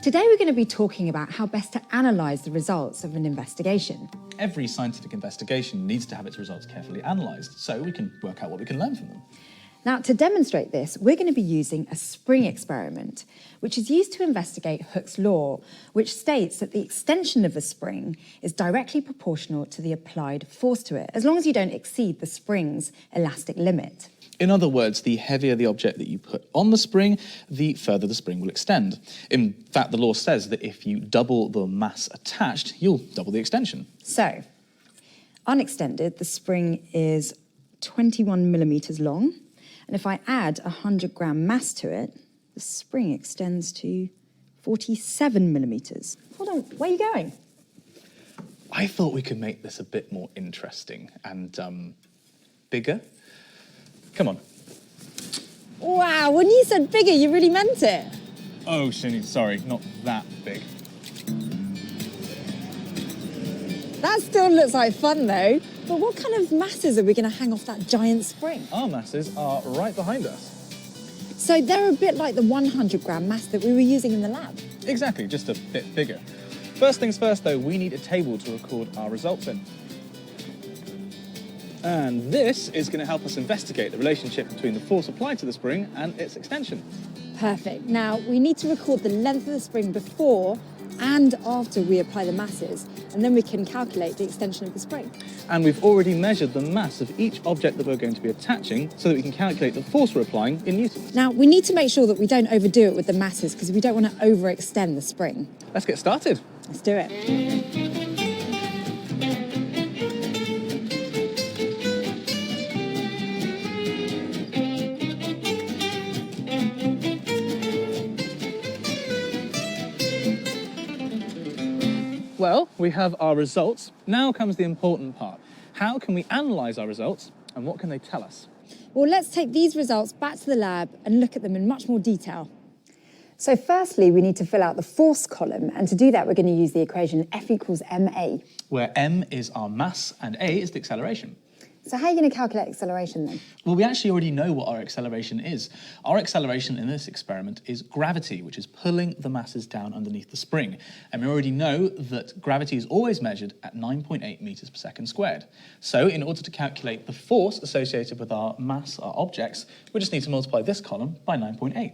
Today we're going to be talking about how best to analyse the results of an investigation. Every scientific investigation needs to have its results carefully analysed, so we can work out what we can learn from them. Now, to demonstrate this, we're going to be using a spring experiment, which is used to investigate Hooke's law, which states that the extension of a spring is directly proportional to the applied force to it, as long as you don't exceed the spring's elastic limit. In other words, the heavier the object that you put on the spring, the further the spring will extend. In fact, the law says that if you double the mass attached, you'll double the extension. So, unextended, the spring is 21 millimetres long. And if I add 100-gram mass to it, the spring extends to 47 millimetres. Hold on, where are you going? I thought we could make this a bit more interesting and bigger. Come on. Wow, when you said bigger, you really meant it. Oh, Shinny, sorry, not that big. That still looks like fun, though. But what kind of masses are we going to hang off that giant spring? Our masses are right behind us. So they're a bit like the 100-gram mass that we were using in the lab. Exactly, just a bit bigger. First things first, though, we need a table to record our results in. And this is going to help us investigate the relationship between the force applied to the spring and its extension. Perfect. Now, we need to record the length of the spring before and after we apply the masses, and then we can calculate the extension of the spring. And we've already measured the mass of each object that we're going to be attaching so that we can calculate the force we're applying in newtons. Now, we need to make sure that we don't overdo it with the masses because we don't want to overextend the spring. Let's get started. Let's do it. Well, we have our results. Now comes the important part. How can we analyse our results and what can they tell us? Well, let's take these results back to the lab and look at them in much more detail. So firstly, we need to fill out the force column, and to do that, we're going to use the equation F equals ma. Where m is our mass and a is the acceleration. So how are you going to calculate acceleration then? Well, we actually already know what our acceleration is. Our acceleration in this experiment is gravity, which is pulling the masses down underneath the spring. And we already know that gravity is always measured at 9.8 meters per second squared. So in order to calculate the force associated with our mass, our objects, we just need to multiply this column by 9.8.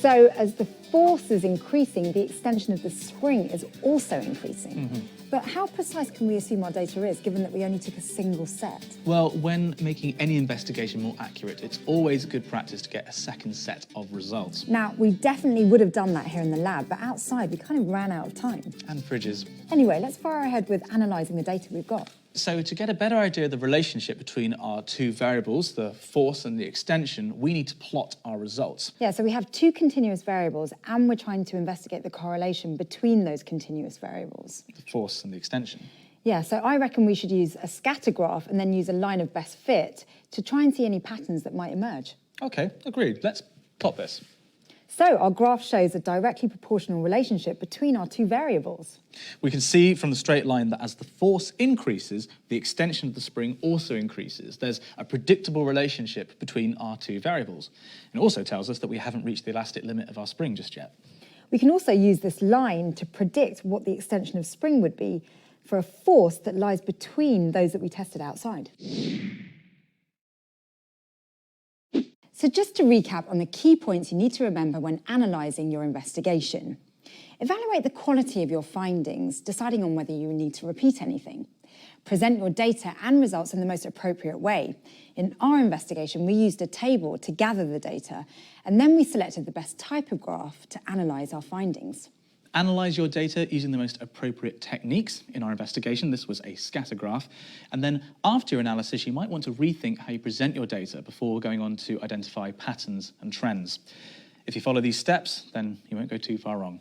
So as the force is increasing, the extension of the spring is also increasing. But how precise can we assume our data is, given that we only took a single set? Well, when making any investigation more accurate, it's always good practice to get a second set of results. Now, we definitely would have done that here in the lab, but outside we kind of ran out of time. And fridges. Anyway, let's fire ahead with analysing the data we've got. So to get a better idea of the relationship between our two variables, the force and the extension, we need to plot our results. Yeah, so we have two continuous variables and we're trying to investigate the correlation between those continuous variables. The force and the extension. Yeah, so I reckon we should use a scatter graph and then use a line of best fit to try and see any patterns that might emerge. Okay, agreed. Let's plot this. So our graph shows a directly proportional relationship between our two variables. We can see from the straight line that as the force increases, the extension of the spring also increases. There's a predictable relationship between our two variables. It also tells us that we haven't reached the elastic limit of our spring just yet. We can also use this line to predict what the extension of spring would be for a force that lies between those that we tested outside. So just to recap on the key points you need to remember when analysing your investigation. Evaluate the quality of your findings, deciding on whether you need to repeat anything. Present your data and results in the most appropriate way. In our investigation, we used a table to gather the data, and then we selected the best type of graph to analyse our findings. Analyse your data using the most appropriate techniques. In our investigation, this was a scatter graph. And then after your analysis, you might want to rethink how you present your data before going on to identify patterns and trends. If you follow these steps, then you won't go too far wrong.